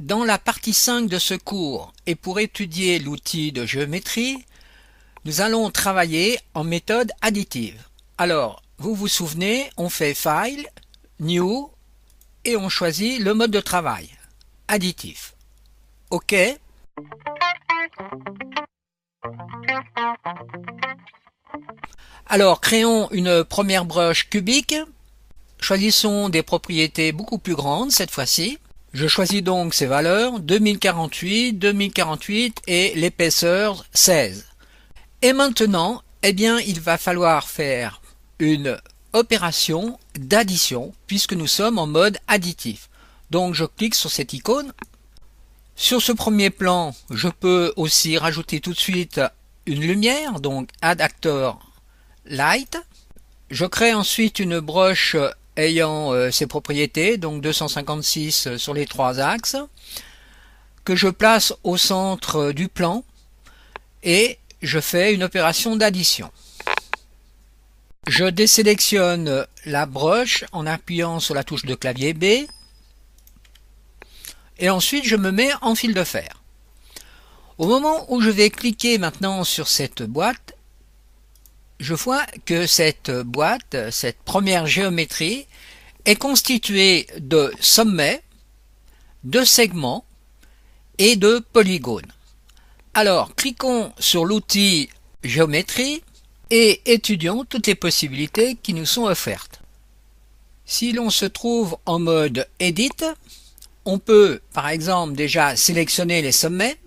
Dans la partie 5 de ce cours et pour étudier l'outil de géométrie, nous allons travailler en méthode additive. Alors, vous vous souvenez, on fait File, New et on choisit le mode de travail, additif. OK. Alors, créons une première broche cubique. Choisissons des propriétés beaucoup plus grandes cette fois-ci. Je choisis donc ces valeurs 2048, 2048 et l'épaisseur 16. Et maintenant, eh bien, il va falloir faire une opération d'addition puisque nous sommes en mode additif. Donc je clique sur cette icône. Sur ce premier plan, je peux aussi rajouter tout de suite une lumière, donc Add Actor Light. Je crée ensuite une broche ayant ces propriétés, donc 256 sur les trois axes, que je place au centre du plan et je fais une opération d'addition. Je désélectionne la broche en appuyant sur la touche de clavier B et ensuite je me mets en fil de fer. Au moment où je vais cliquer maintenant sur cette boîte, je vois que cette boîte, cette première géométrie, est constituée de sommets, de segments et de polygones. Alors, cliquons sur l'outil géométrie et étudions toutes les possibilités qui nous sont offertes. Si l'on se trouve en mode Edit, on peut par exemple déjà sélectionner les sommets.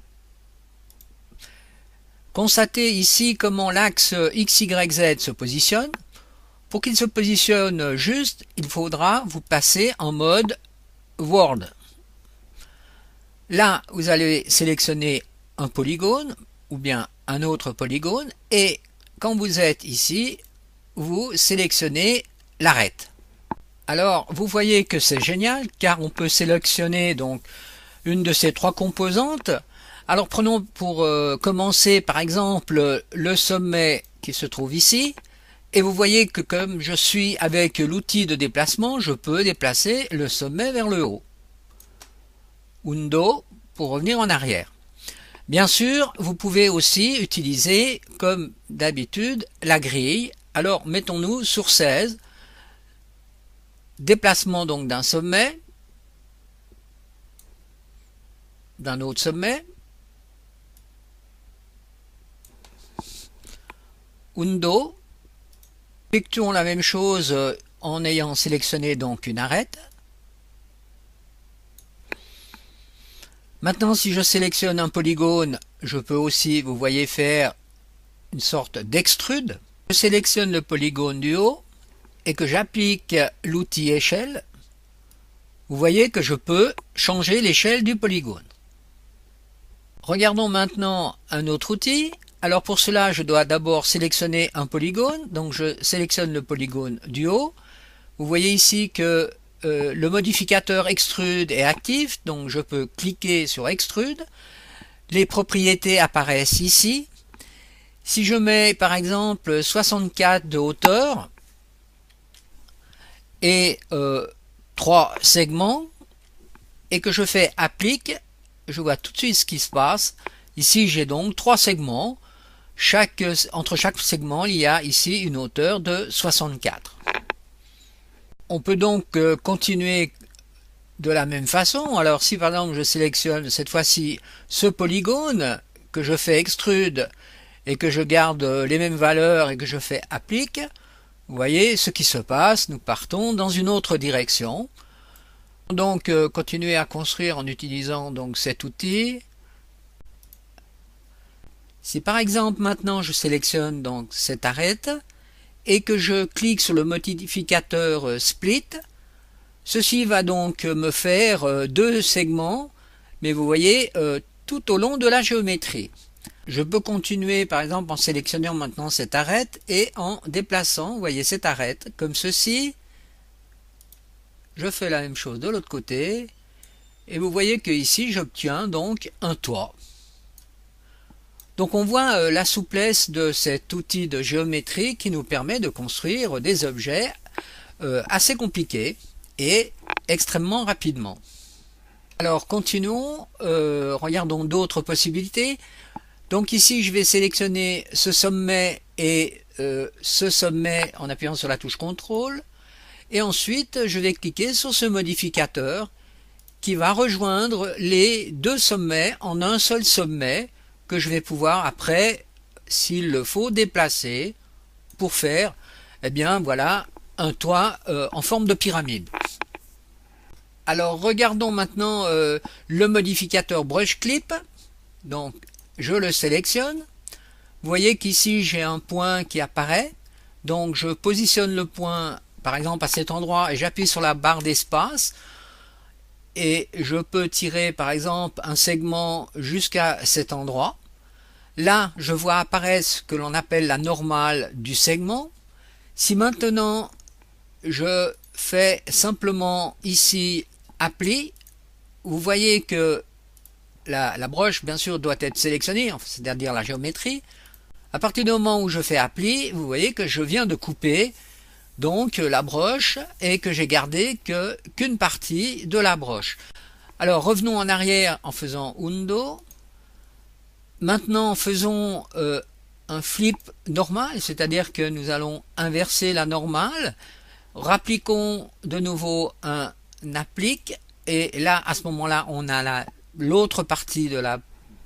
Constatez ici comment l'axe XYZ se positionne. Pour qu'il se positionne juste, il faudra vous passer en mode World. Là, vous allez sélectionner un polygone ou bien un autre polygone et quand vous êtes ici, vous sélectionnez l'arête. Alors, vous voyez que c'est génial car on peut sélectionner donc une de ces trois composantes. Alors prenons pour commencer par exemple le sommet qui se trouve ici et vous voyez que comme je suis avec l'outil de déplacement, je peux déplacer le sommet vers le haut. Undo pour revenir en arrière. Bien sûr, vous pouvez aussi utiliser comme d'habitude la grille. Alors mettons-nous sur 16. Déplacement donc d'un sommet, d'un autre sommet. Undo. Effectuons la même chose en ayant sélectionné donc une arête. Maintenant, si je sélectionne un polygone, je peux aussi, vous voyez, faire une sorte d'extrude. Je sélectionne le polygone du haut et que j'applique l'outil échelle. Vous voyez que je peux changer l'échelle du polygone. Regardons maintenant un autre outil. Alors pour cela, je dois d'abord sélectionner un polygone. Donc je sélectionne le polygone du haut. Vous voyez ici que le modificateur extrude est actif. Donc je peux cliquer sur extrude. Les propriétés apparaissent ici. Si je mets par exemple 64 de hauteur et 3 segments et que je fais applique, je vois tout de suite ce qui se passe. Ici j'ai donc 3 segments. Entre chaque segment, il y a ici une hauteur de 64. On peut donc continuer de la même façon. Alors si par exemple je sélectionne cette fois-ci ce polygone, que je fais extrude et que je garde les mêmes valeurs et que je fais applique, vous voyez ce qui se passe, nous partons dans une autre direction. Donc continuer à construire en utilisant donc cet outil. Si par exemple maintenant je sélectionne donc cette arête et que je clique sur le modificateur split, ceci va donc me faire deux segments, mais vous voyez tout au long de la géométrie. Je peux continuer par exemple en sélectionnant maintenant cette arête et en déplaçant, vous voyez cette arête comme ceci. Je fais la même chose de l'autre côté et vous voyez que ici j'obtiens donc un toit. Donc on voit la souplesse de cet outil de géométrie qui nous permet de construire des objets assez compliqués et extrêmement rapidement. Alors continuons, regardons d'autres possibilités. Donc ici je vais sélectionner ce sommet et ce sommet en appuyant sur la touche CTRL. Et ensuite je vais cliquer sur ce modificateur qui va rejoindre les deux sommets en un seul sommet que je vais pouvoir après, s'il le faut, déplacer pour faire, eh bien voilà, un toit en forme de pyramide. Alors regardons maintenant le modificateur Brush Clip. Donc je le sélectionne. Vous voyez qu'ici j'ai un point qui apparaît. Donc je positionne le point par exemple à cet endroit et j'appuie sur la barre d'espace. Et je peux tirer par exemple un segment jusqu'à cet endroit. Là je vois apparaître ce que l'on appelle la normale du segment. Si maintenant je fais simplement ici Apply, vous voyez que la broche bien sûr doit être sélectionnée, c'est-à-dire la géométrie. À partir du moment où je fais Apply, vous voyez que je viens de couper donc la broche et que j'ai gardé qu'une partie de la broche. Alors revenons en arrière en faisant Undo. Maintenant faisons un flip normal, c'est-à-dire que nous allons inverser la normale. Rappliquons de nouveau un applique et là à ce moment-là on a l'autre partie de la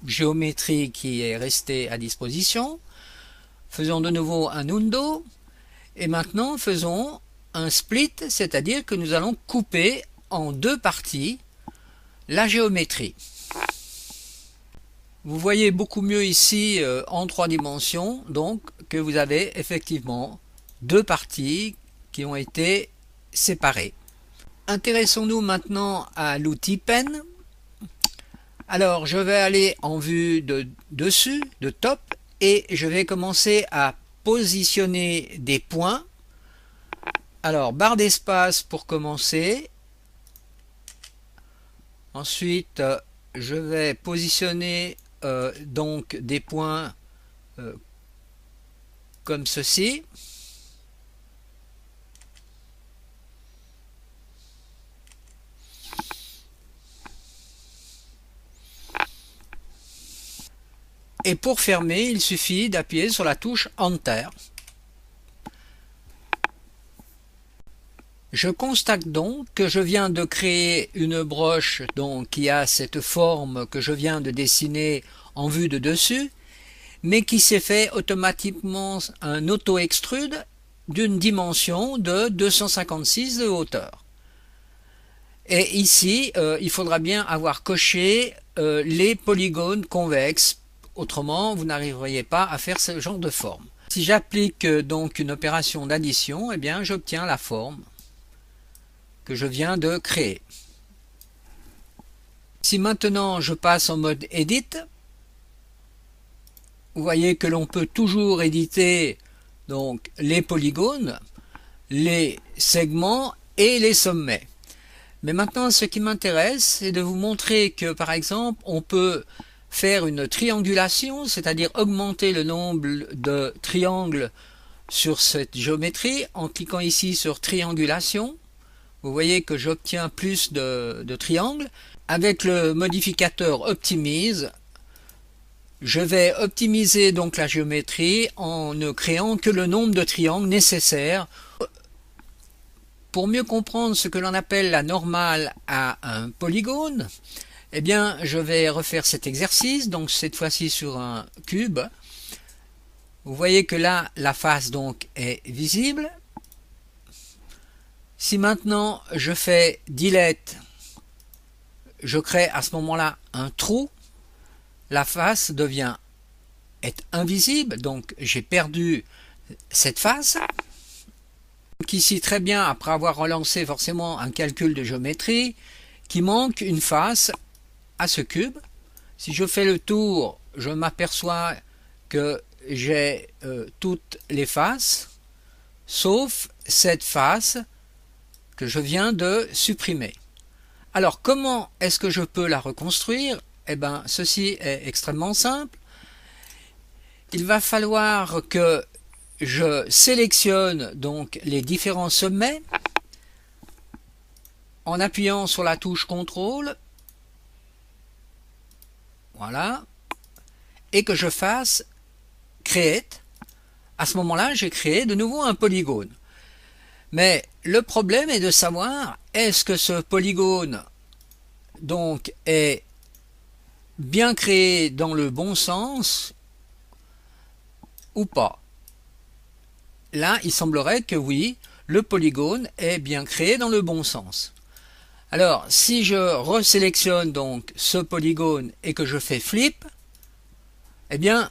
géométrie qui est restée à disposition. Faisons de nouveau un undo et maintenant faisons un split, c'est-à-dire que nous allons couper en deux parties la géométrie. Vous voyez beaucoup mieux ici en 3 dimensions donc que vous avez effectivement deux parties qui ont été séparées. Intéressons-nous maintenant à l'outil Pen. Alors je vais aller en vue de dessus, de top, et je vais commencer à positionner des points. Alors barre d'espace pour commencer. Ensuite je vais positionner donc des points comme ceci. Et pour fermer, il suffit d'appuyer sur la touche Enter. Je constate donc que je viens de créer une broche donc, qui a cette forme que je viens de dessiner en vue de dessus, mais qui s'est fait automatiquement un auto-extrude d'une dimension de 256 de hauteur. Et ici, il faudra bien avoir coché les polygones convexes. Autrement, vous n'arriveriez pas à faire ce genre de forme. Si j'applique donc une opération d'addition, eh bien, j'obtiens la forme que je viens de créer. Si maintenant je passe en mode Edit, vous voyez que l'on peut toujours éditer donc les polygones, les segments et les sommets. Mais maintenant, ce qui m'intéresse, c'est de vous montrer que, par exemple, on peut faire une triangulation, c'est-à-dire augmenter le nombre de triangles sur cette géométrie en cliquant ici sur triangulation. Vous voyez que j'obtiens plus de triangles. Avec le modificateur Optimize, je vais optimiser donc la géométrie en ne créant que le nombre de triangles nécessaires. Pour mieux comprendre ce que l'on appelle la normale à un polygone, eh bien, je vais refaire cet exercice, donc cette fois-ci sur un cube. Vous voyez que là, la face donc est visible. Si maintenant je fais Delete, je crée à ce moment-là un trou, la face est invisible, donc j'ai perdu cette face. Donc ici très bien, après avoir relancé forcément un calcul de géométrie, qui manque une face à ce cube. Si je fais le tour, je m'aperçois que j'ai toutes les faces, sauf cette face que je viens de supprimer. Alors comment est-ce que je peux la reconstruire? Eh bien ceci est extrêmement simple. Il va falloir que je sélectionne donc les différents sommets en appuyant sur la touche CTRL voilà, et que je fasse Create, à ce moment-là, j'ai créé de nouveau un polygone. Mais le problème est de savoir, est-ce que ce polygone donc est bien créé dans le bon sens ou pas? Là, il semblerait que oui, le polygone est bien créé dans le bon sens. Alors, si je resélectionne donc ce polygone et que je fais flip, eh bien,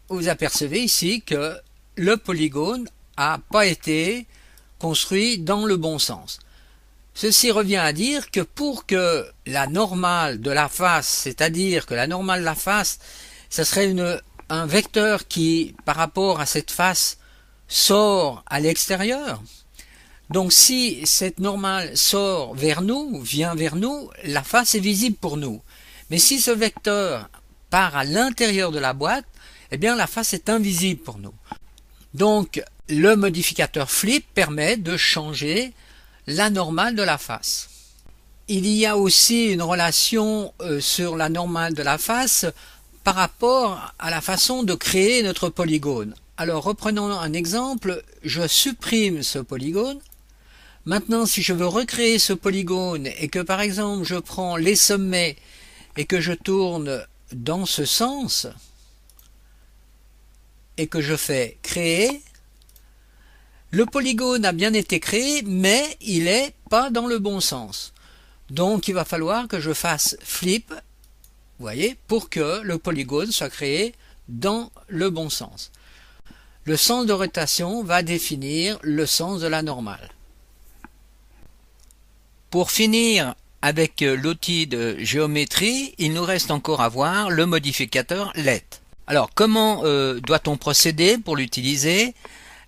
vous apercevez ici que le polygone n'a pas été construit dans le bon sens. Ceci revient à dire que pour que la normale de la face, c'est-à-dire que la normale de la face, ça serait un vecteur qui, par rapport à cette face, sort à l'extérieur. Donc si cette normale sort vers nous, vient vers nous, la face est visible pour nous. Mais si ce vecteur part à l'intérieur de la boîte, eh bien la face est invisible pour nous. Donc le modificateur flip permet de changer la normale de la face. Il y a aussi une relation sur la normale de la face par rapport à la façon de créer notre polygone. Alors reprenons un exemple, je supprime ce polygone. Maintenant, si je veux recréer ce polygone et que par exemple je prends les sommets et que je tourne dans ce sens et que je fais créer, le polygone a bien été créé mais il n'est pas dans le bon sens. Donc il va falloir que je fasse flip, vous voyez, pour que le polygone soit créé dans le bon sens. Le sens de rotation va définir le sens de la normale. Pour finir avec l'outil de géométrie, il nous reste encore à voir le modificateur Let. Alors comment doit-on procéder pour l'utiliser?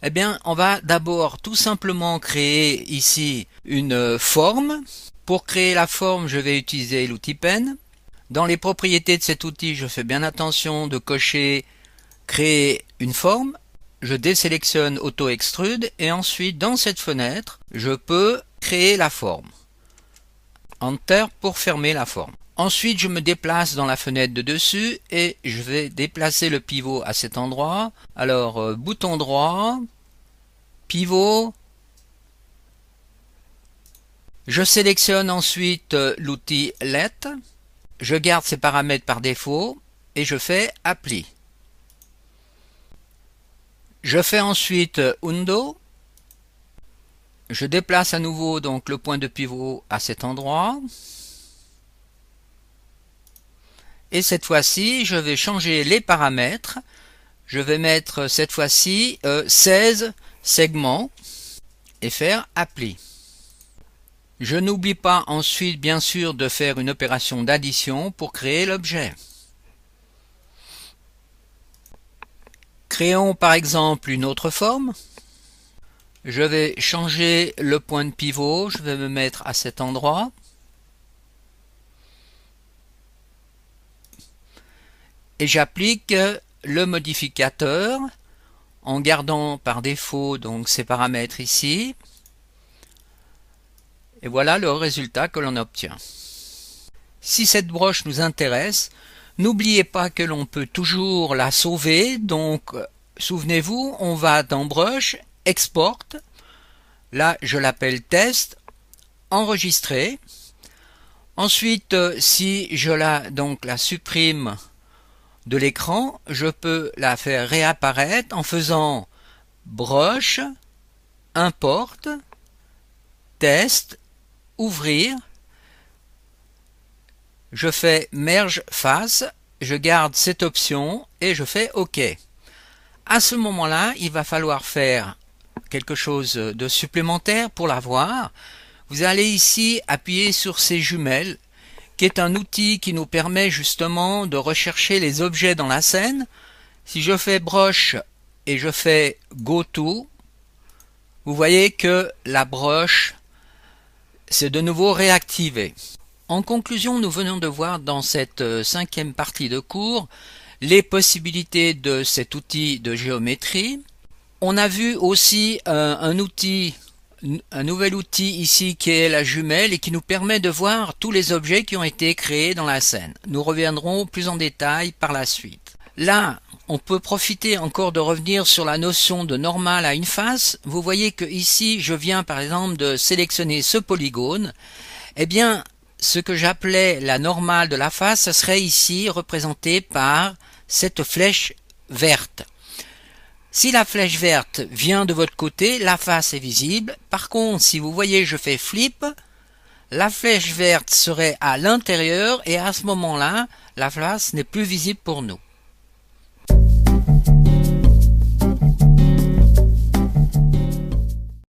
Eh bien, on va d'abord tout simplement créer ici une forme. Pour créer la forme, je vais utiliser l'outil Pen. Dans les propriétés de cet outil, je fais bien attention de cocher créer une forme. Je désélectionne Auto Extrude et ensuite dans cette fenêtre, je peux créer la forme. Enter pour fermer la forme. Ensuite, je me déplace dans la fenêtre de dessus et je vais déplacer le pivot à cet endroit. Alors, bouton droit, pivot. Je sélectionne ensuite l'outil Let. Je garde ces paramètres par défaut et je fais Apply. Je fais ensuite Undo. Je déplace à nouveau donc le point de pivot à cet endroit. Et cette fois-ci, je vais changer les paramètres. Je vais mettre cette fois-ci 16 segments et faire Apply. Je n'oublie pas ensuite bien sûr de faire une opération d'addition pour créer l'objet. Créons par exemple une autre forme. Je vais changer le point de pivot, je vais me mettre à cet endroit. Et j'applique le modificateur en gardant par défaut donc ces paramètres ici. Et voilà le résultat que l'on obtient. Si cette broche nous intéresse, n'oubliez pas que l'on peut toujours la sauver. Donc souvenez-vous, on va dans Brush, Export. Là, je l'appelle Test, Enregistrer. Ensuite, si je la supprime de l'écran, je peux la faire réapparaître en faisant Brush, Import, Test, Ouvrir. Je fais Merge Face, je garde cette option et je fais OK. À ce moment-là, il va falloir faire quelque chose de supplémentaire pour la voir. Vous allez ici appuyer sur ces jumelles, qui est un outil qui nous permet justement de rechercher les objets dans la scène. Si je fais broche et je fais Go To, vous voyez que la broche s'est de nouveau réactivée. En conclusion, nous venons de voir dans cette cinquième partie de cours les possibilités de cet outil de géométrie. On a vu aussi un outil un nouvel outil ici qui est la jumelle et qui nous permet de voir tous les objets qui ont été créés dans la scène. Nous reviendrons plus en détail par la suite. Là, on peut profiter encore de revenir sur la notion de normale à une face. Vous voyez que ici, je viens par exemple de sélectionner ce polygone. Eh bien, ce que j'appelais la normale de la face, ce serait ici représenté par cette flèche verte. Si la flèche verte vient de votre côté, la face est visible. Par contre, si vous voyez, je fais flip, la flèche verte serait à l'intérieur et à ce moment-là, la face n'est plus visible pour nous.